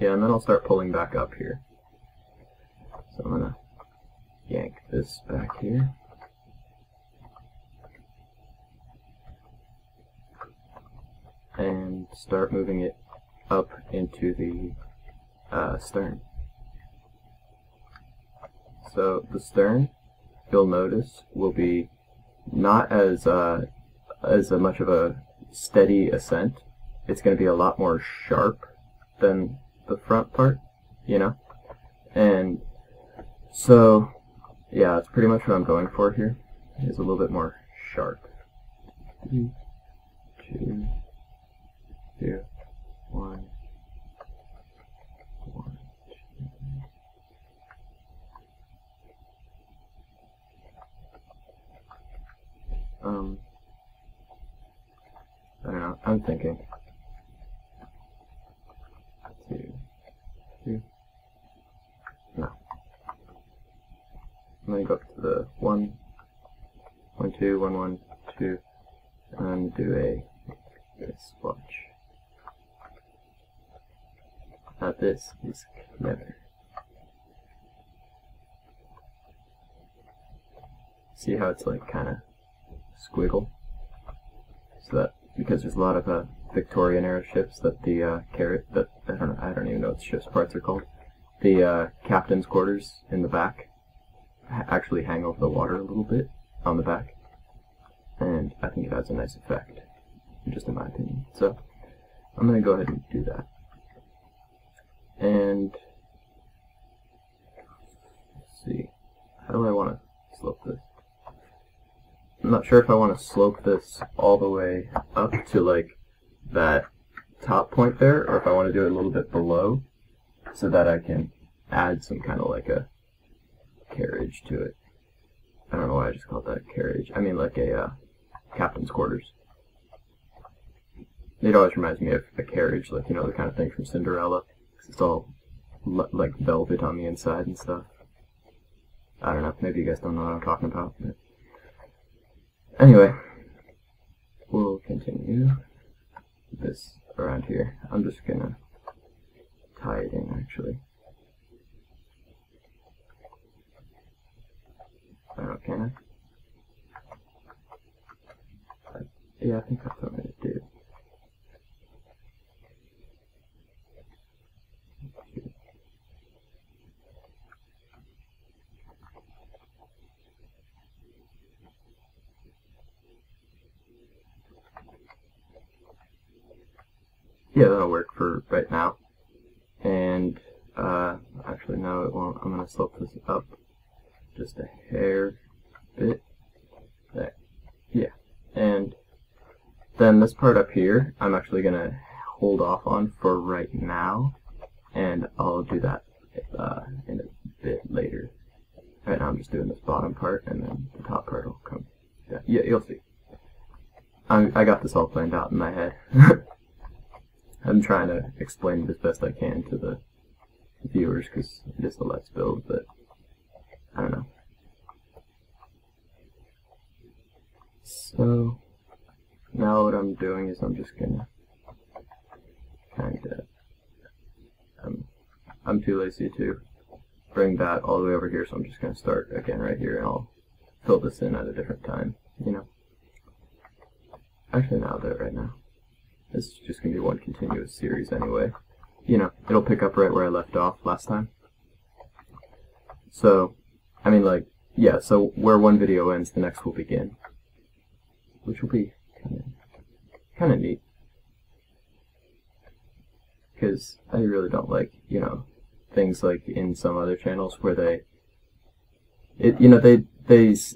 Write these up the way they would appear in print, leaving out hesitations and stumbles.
Yeah, and then I'll start pulling back up here. So I'm gonna yank this back here. And start moving it up into the stern. So the stern, you'll notice, will be not as much of a steady ascent. It's going to be a lot more sharp than the front part, you know? And so, yeah, that's pretty much what I'm going for here. Is a little bit more sharp. 3, 2, 2, 1, 1, 2. I don't know. I'm thinking. 2, 2. No. I'm gonna go up to the 1, 1, 2, 1, 1, 2, and do a swatch. Now this is clever. See how it's like kind of squiggle? So that because there's a lot of Victorian era ships that the I don't even know what ship's parts are called. The captain's quarters in the back actually hang over the water a little bit on the back, and I think it has a nice effect, just in my opinion. So I'm gonna go ahead and do that. And let's see, how do I want to slope this? I'm not sure if I want to slope this all the way up to like that top point there, or if I want to do it a little bit below so that I can add some kind of like a carriage to it. I don't know why I just called that a carriage. I mean like a captain's quarters. It always reminds me of a carriage, like, you know, the kind of thing from Cinderella. 'Cause it's all like velvet on the inside and stuff. I don't know, maybe you guys don't know what I'm talking about. But anyway, we'll continue this around here. I'm just gonna tie it in, actually. I don't know, can I? Yeah, I think that's what I'm gonna do. Yeah, that'll work for right now. And actually no, it won't. I'm gonna slope this up just a hair bit there. Yeah. And then this part up here I'm actually gonna hold off on for right now, and I'll do that in a bit later. Right now I'm just doing this bottom part, and then the top part will come. Yeah, you'll see. I got this all planned out in my head. I'm trying to explain it as best I can to the viewers because it is a Let's Build, but I don't know. So now what I'm doing is I'm just gonna kind of I'm too lazy to bring that all the way over here, so I'm just gonna start again right here, and I'll fill this in at a different time. You know. Actually, no, I'll do it right now. This is just going to be one continuous series anyway. You know, it'll pick up right where I left off last time. So, I mean, like, yeah, so where one video ends, the next will begin. Which will be kind of neat. Because I really don't like, you know, things like in some other channels where they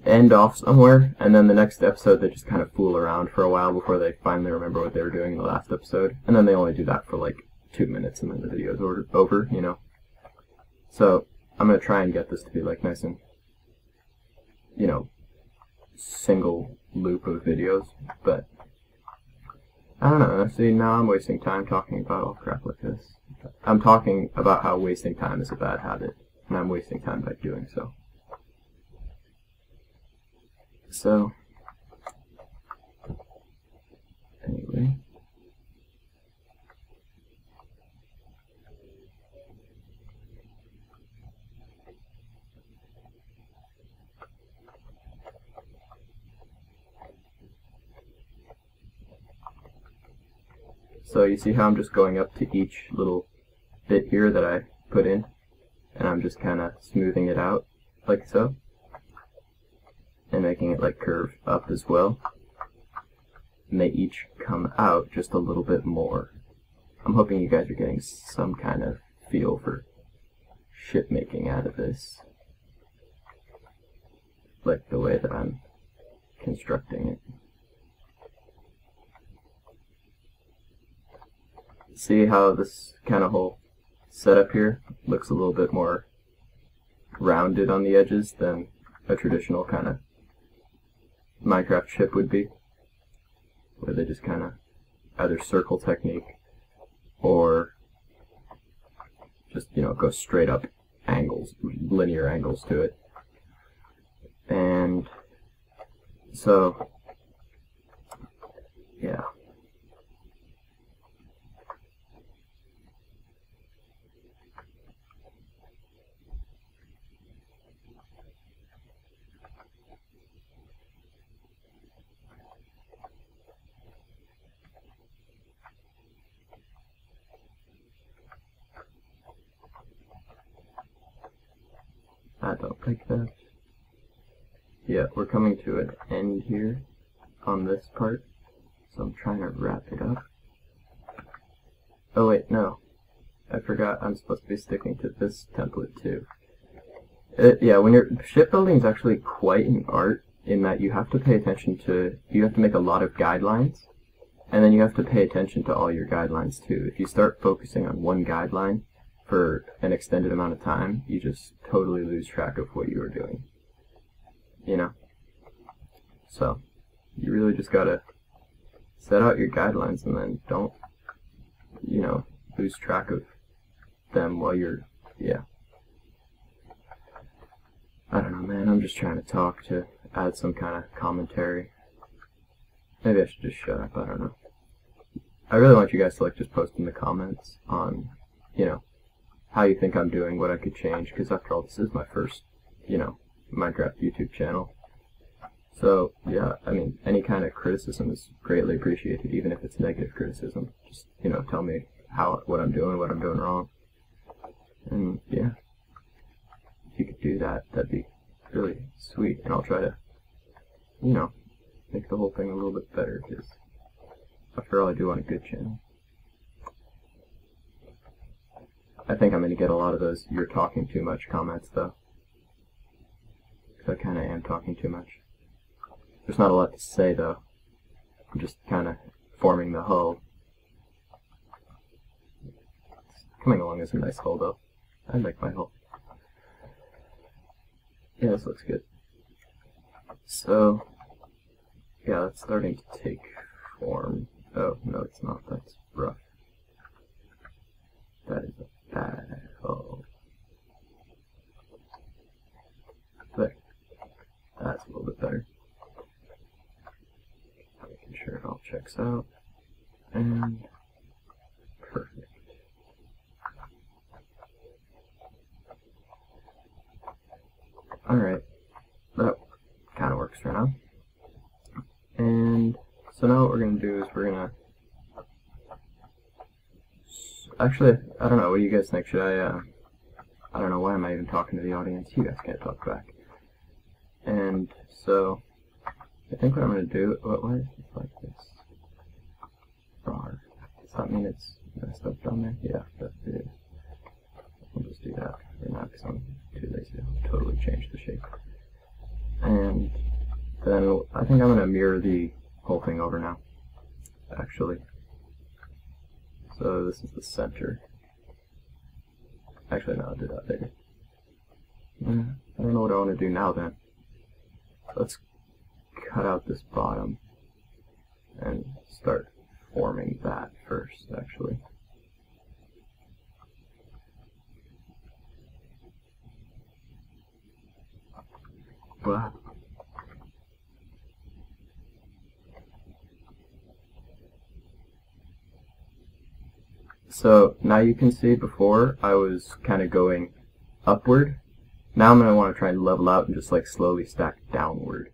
end off somewhere, and then the next episode they just kind of fool around for a while before they finally remember what they were doing in the last episode, and then they only do that for like 2 minutes, and then the video's over, you know. So I'm gonna try and get this to be like nice and, you know, single loop of videos, but I don't know. See, now I'm wasting time talking about all crap like this. I'm talking about how wasting time is a bad habit, and I'm wasting time by doing so. So, anyway, So you see how I'm just going up to each little bit here that I put in, and I'm just kind of smoothing it out like so, and making it like curve up as well. And they each come out just a little bit more. I'm hoping you guys are getting some kind of feel for ship making out of this, like the way that I'm constructing it. See how this kind of whole setup here looks a little bit more rounded on the edges than a traditional kind of Minecraft ship would be, where they just kind of either circle technique or just, you know, go straight up angles, linear angles to it. And so, yeah. I don't like that. Yeah, we're coming to an end here on this part, so I'm trying to wrap it up. Oh wait, no. I forgot I'm supposed to be sticking to this template too. Yeah, when you're shipbuilding is actually quite an art in that you have to pay attention to, you have to make a lot of guidelines, and then you have to pay attention to all your guidelines too. If you start focusing on one guideline for an extended amount of time, you just totally lose track of what you are doing, you know? So, you really just gotta set out your guidelines and then don't, you know, lose track of them while you're, yeah. I don't know, man, I'm just trying to talk to add some kind of commentary. Maybe I should just shut up, I don't know. I really want you guys to like just post in the comments on, you know, how you think I'm doing, what I could change, because after all, this is my first, you know, Minecraft YouTube channel. So, yeah, I mean, any kind of criticism is greatly appreciated, even if it's negative criticism. Just, you know, tell me what I'm doing wrong. And, yeah, if you could do that, that'd be really sweet, and I'll try to, you know, make the whole thing a little bit better, because after all, I do want a good channel. I think I'm going to get a lot of those "you're talking too much" comments, though. Because I kind of am talking too much. There's not a lot to say, though. I'm just kind of forming the hull. It's coming along as a nice hull, though. I like my hull. Yeah, this looks good. So, yeah, that's starting to take form. Oh, no, it's not. That's rough. That is a bad hull. There. That's a little bit better. Making sure it all checks out. And perfect. Alright. That kind of works for now. And so now what we're going to do is we're going to... Actually, I don't know. What do you guys think? Should I don't know. Why am I even talking to the audience? You guys can't talk back. And so, I think what I'm going to do... Why is it like this? Rar. Does that mean it's messed up down there? Yeah, that it is. I'll just do that for now because I'm too lazy to totally change the shape. And then I think I'm going to mirror the whole thing over now, actually. So this is the center. Actually, no, I'll do that later. I don't know what I want to do now then. Let's cut out this bottom and start forming that first, actually. Wow. So now you can see before I was kind of going upward. Now I'm going to want to try and level out and just like slowly stack downward.